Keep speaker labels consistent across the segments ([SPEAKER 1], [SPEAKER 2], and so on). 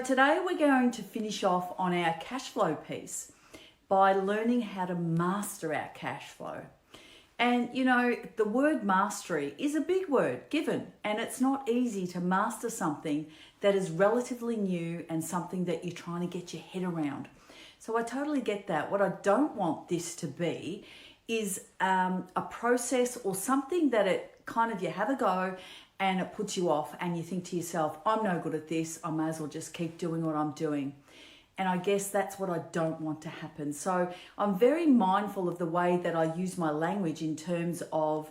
[SPEAKER 1] today we're going to finish off on our cash flow piece by learning how to master our cash flow. And you know, the word mastery is a big word given, and it's not easy to master something that is relatively new and something that you're trying to get your head around. So I totally get that. What I don't want this to be is a process or something that it kind of, you have a go and it puts you off and you think to yourself, I'm no good at this, I may as well just keep doing what I'm doing. And I guess that's what I don't want to happen. So I'm very mindful of the way that I use my language in terms of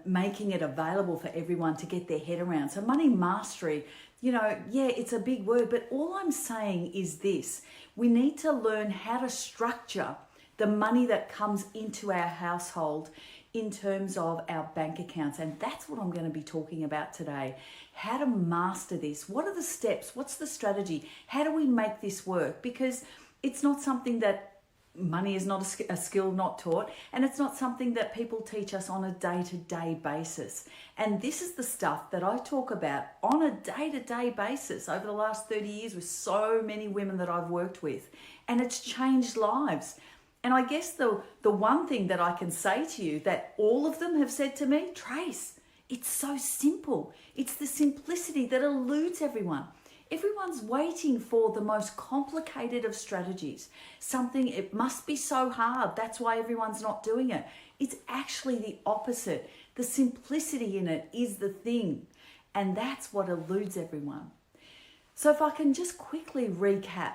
[SPEAKER 1] making it available for everyone to get their head around. So money mastery, you know, yeah, it's a big word, but all I'm saying is this: we need to learn how to structure the money that comes into our household in terms of our bank accounts. And that's what I'm going to be talking about today. How to master this. What are the steps? What's the strategy? How do we make this work? Because it's not something that, money is not a skill not taught, and it's not something that people teach us on a day-to-day basis. And this is the stuff that I talk about on a day-to-day basis over the last 30 years with so many women that I've worked with, and it's changed lives. And I guess the one thing that I can say to you that all of them have said to me, Trace, it's so simple. It's the simplicity that eludes everyone. Everyone's waiting for the most complicated of strategies. Something, it must be so hard, that's why everyone's not doing it. It's actually the opposite. The simplicity in it is the thing. And that's what eludes everyone. So if I can just quickly recap,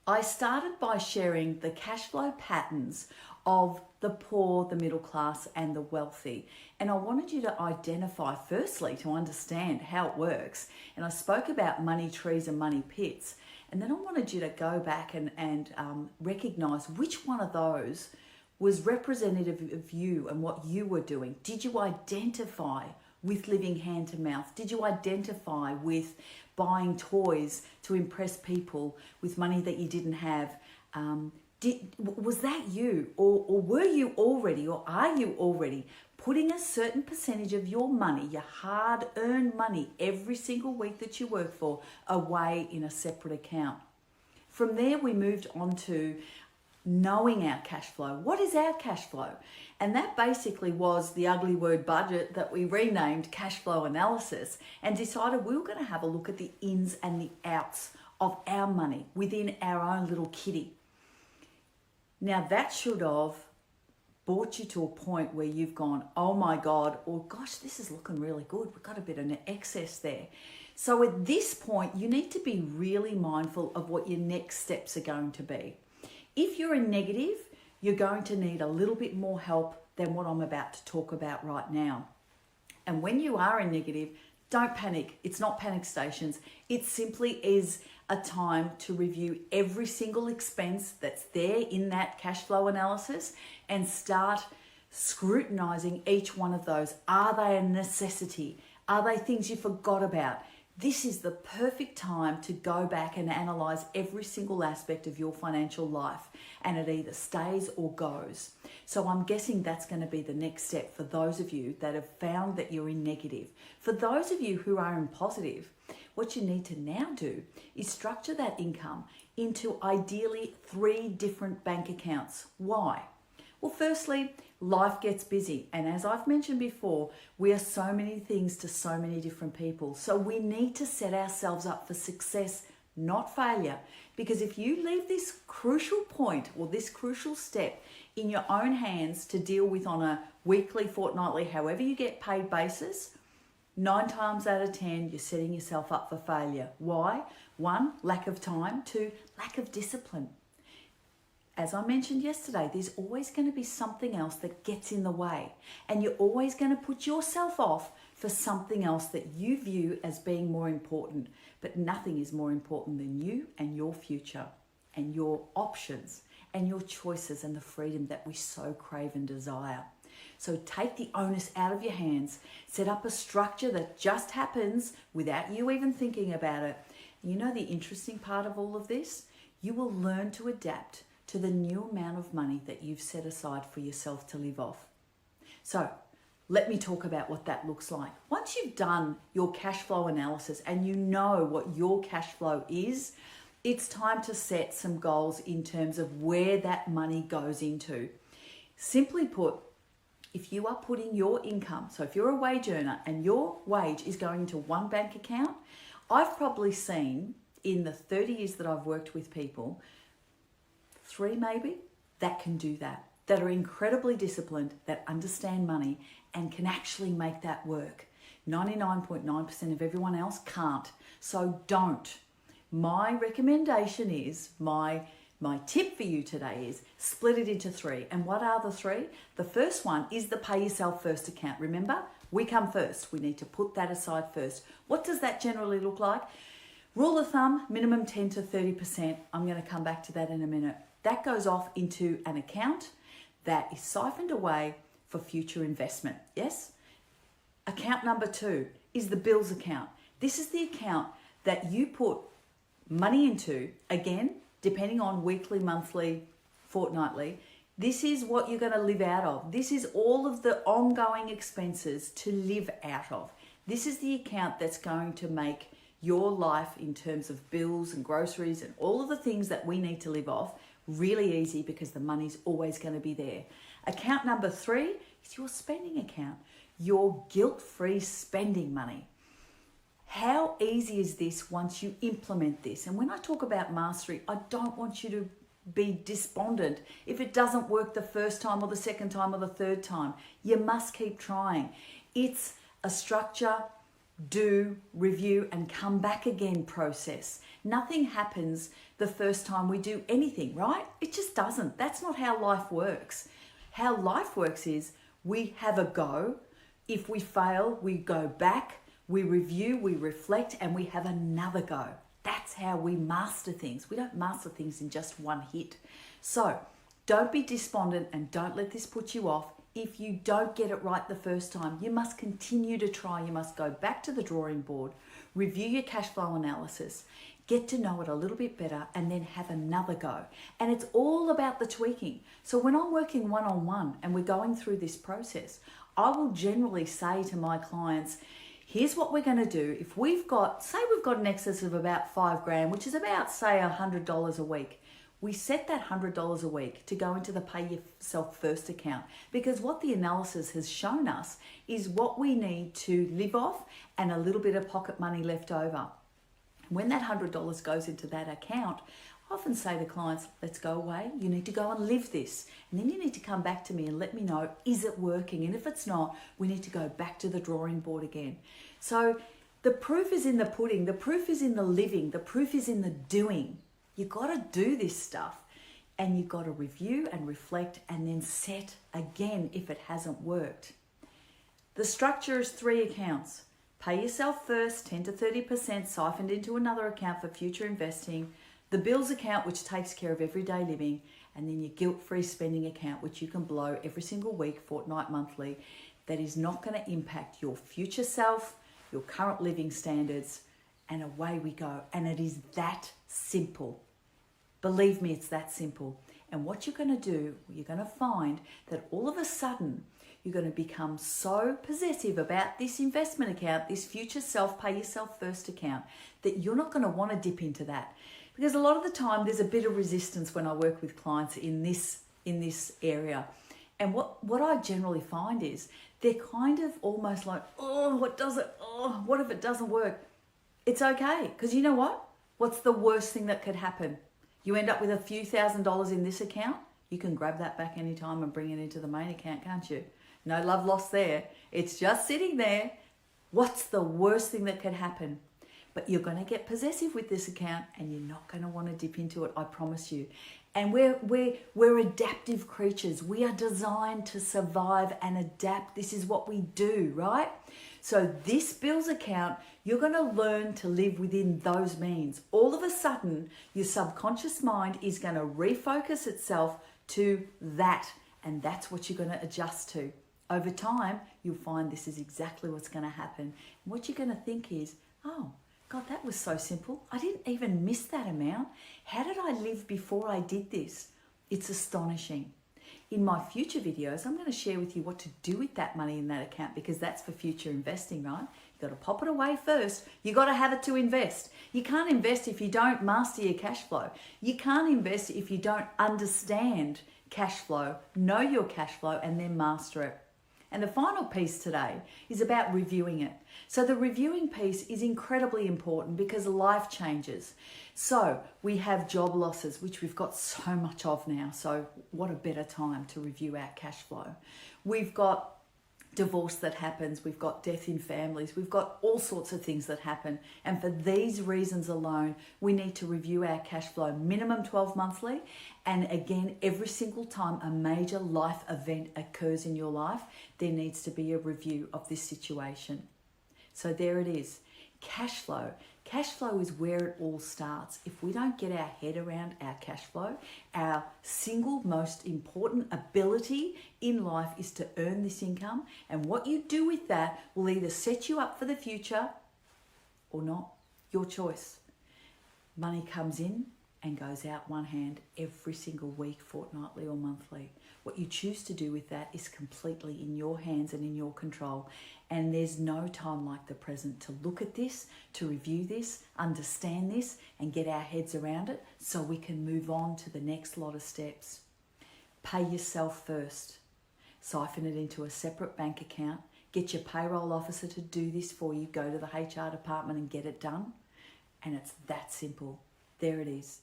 [SPEAKER 1] I started by sharing the cash flow patterns of the poor, the middle class, and the wealthy. And I wanted you to identify, firstly, to understand how it works. And I spoke about money trees and money pits. And then I wanted you to go back and recognize which one of those was representative of you and what you were doing. Did you identify with living hand to mouth? Did you identify with buying toys to impress people with money that you didn't have? Was that you, or were you already, or are you already putting a certain percentage of your money, your hard-earned money, every single week that you work for, away in a separate account? From there, we moved on to knowing our cash flow. What is our cash flow? And that basically was the ugly word budget that we renamed cash flow analysis, and decided we were going to have a look at the ins and the outs of our money within our own little kitty. Now that should have brought you to a point where you've gone, oh my God, or gosh, this is looking really good. We've got a bit of excess there. So at this point, you need to be really mindful of what your next steps are going to be. If you're in negative, you're going to need a little bit more help than what I'm about to talk about right now. And when you are in negative, don't panic. It's not panic stations. It simply is a time to review every single expense that's there in that cash flow analysis and start scrutinizing each one of those. Are they a necessity? Are they things you forgot about? This is the perfect time to go back and analyze every single aspect of your financial life, and it either stays or goes. So I'm guessing that's going to be the next step for those of you that have found that you're in negative. For those of you who are in positive, what you need to now do is structure that income into ideally 3 different bank accounts. Why? Well, firstly, life gets busy. And as I've mentioned before, we are so many things to so many different people. So we need to set ourselves up for success, not failure. Because if you leave this crucial point or this crucial step in your own hands to deal with on a weekly, fortnightly, however you get paid basis, 9 times out of 10, you're setting yourself up for failure. Why? 1, lack of time. 2, lack of discipline. As I mentioned yesterday, there's always going to be something else that gets in the way, and you're always going to put yourself off for something else that you view as being more important. But nothing is more important than you and your future and your options and your choices and the freedom that we so crave and desire. So take the onus out of your hands, set up a structure that just happens without you even thinking about it. You know the interesting part of all of this? You will learn to adapt to the new amount of money that you've set aside for yourself to live off. So Let me talk about what that looks like. Once you've done your cash flow analysis and you know what your cash flow is, it's time to set some goals in terms of where that money goes into. Simply put, if you are putting your income, so if you're a wage earner and your wage is going into one bank account, I've probably seen in the 30 years that I've worked with people, 3 maybe, that can do that are incredibly disciplined, that understand money and can actually make that work. 99.9% of everyone else can't. So don't. My recommendation is, my tip for you today is split it into 3. And what are the 3? The first one is the pay yourself first account. Remember, we come first. We need to put that aside first. What does that generally look like? Rule of thumb, minimum 10 to 30%. I'm going to come back to that in a minute. That goes off into an account that is siphoned away for future investment. Yes? Account number 2 is the bills account. This is the account that you put money into, again, depending on weekly, monthly, fortnightly. This is what you're going to live out of. This is all of the ongoing expenses to live out of. This is the account that's going to make your life in terms of bills and groceries and all of the things that we need to live off really easy, because the money's always going to be there. Account number 3 is your spending account, your guilt-free spending money. How easy is this once you implement this? And when I talk about mastery, I don't want you to be despondent if it doesn't work the first time or the second time or the third time. You must keep trying. It's a structure, do, review, and come back again process. Nothing happens the first time we do anything, right? It just doesn't. That's not how life works. How life works is we have a go. If we fail, we go back, we review, we reflect, and we have another go. That's how we master things. We don't master things in just one hit. So don't be despondent and don't let this put you off. If you don't get it right the first time, you must continue to try. You must go back to the drawing board, review your cash flow analysis, get to know it a little bit better, and then have another go. And it's all about the tweaking. So when I'm working one-on-one and we're going through this process, I will generally say to my clients, here's what we're going to do. If we've got, say we've got an excess of about $5,000, which is about, say, $100 a week, we set that $100 a week to go into the pay yourself first account, because what the analysis has shown us is what we need to live off and a little bit of pocket money left over. When that $100 goes into that account, I often say to clients, let's go away. You need to go and live this. And then you need to come back to me and let me know, is it working? And if it's not, we need to go back to the drawing board again. So the proof is in the pudding. The proof is in the living. The proof is in the doing. You got to do this stuff, and you've got to review and reflect and then set again if it hasn't worked. The structure is 3 accounts. Pay yourself first, 10 to 30% siphoned into another account for future investing. The bills account, which takes care of everyday living, and then your guilt-free spending account, which you can blow every single week, fortnight, monthly, that is not going to impact your future self, your current living standards, and away we go. And it is that simple. Believe me, it's that simple. And what you're going to do, you're going to find that all of a sudden, you're going to become so possessive about this investment account, this future self, pay yourself first account, that you're not going to want to dip into that. Because a lot of the time, there's a bit of resistance when I work with clients in this area. And what I generally find is they're kind of almost like, what if it doesn't work? It's okay, because you know what? What's the worst thing that could happen? You end up with a few $1,000s in this account. You can grab that back anytime and bring it into the main account, can't you? No love lost there. It's just sitting there. What's the worst thing that could happen? But you're going to get possessive with this account and you're not going to want to dip into it, I promise you. And we're adaptive creatures. We are designed to survive and adapt. This is what we do, right? So this bills account, you're going to learn to live within those means. All of a sudden, your subconscious mind is going to refocus itself to that. And that's what you're going to adjust to. Over time, you'll find this is exactly what's going to happen. And what you're going to think is, oh, God, that was so simple. I didn't even miss that amount. How did I live before I did this? It's astonishing. In my future videos, I'm going to share with you what to do with that money in that account, because that's for future investing, right? You've got to pop it away first. You've got to have it to invest. You can't invest if you don't master your cash flow. You can't invest if you don't understand cash flow, know your cash flow, and then master it. And the final piece today is about reviewing it. So the reviewing piece is incredibly important because life changes. So we have job losses, which we've got so much of now. So what a better time to review our cash flow. We've got divorce that happens, we've got death in families, we've got all sorts of things that happen. And for these reasons alone, we need to review our cash flow minimum 12 monthly. And again, every single time a major life event occurs in your life, there needs to be a review of this situation. So there it is. Cash flow. Cash flow is where it all starts. If we don't get our head around our cash flow, our single most important ability in life is to earn this income. And what you do with that will either set you up for the future or not. Your choice. Money comes in and goes out one hand every single week, fortnightly or monthly. What you choose to do with that is completely in your hands and in your control. And there's no time like the present to look at this, to review this, understand this, and get our heads around it so we can move on to the next lot of steps. Pay yourself first. Siphon it into a separate bank account. Get your payroll officer to do this for you. Go to the HR department and get it done. And it's that simple. There it is.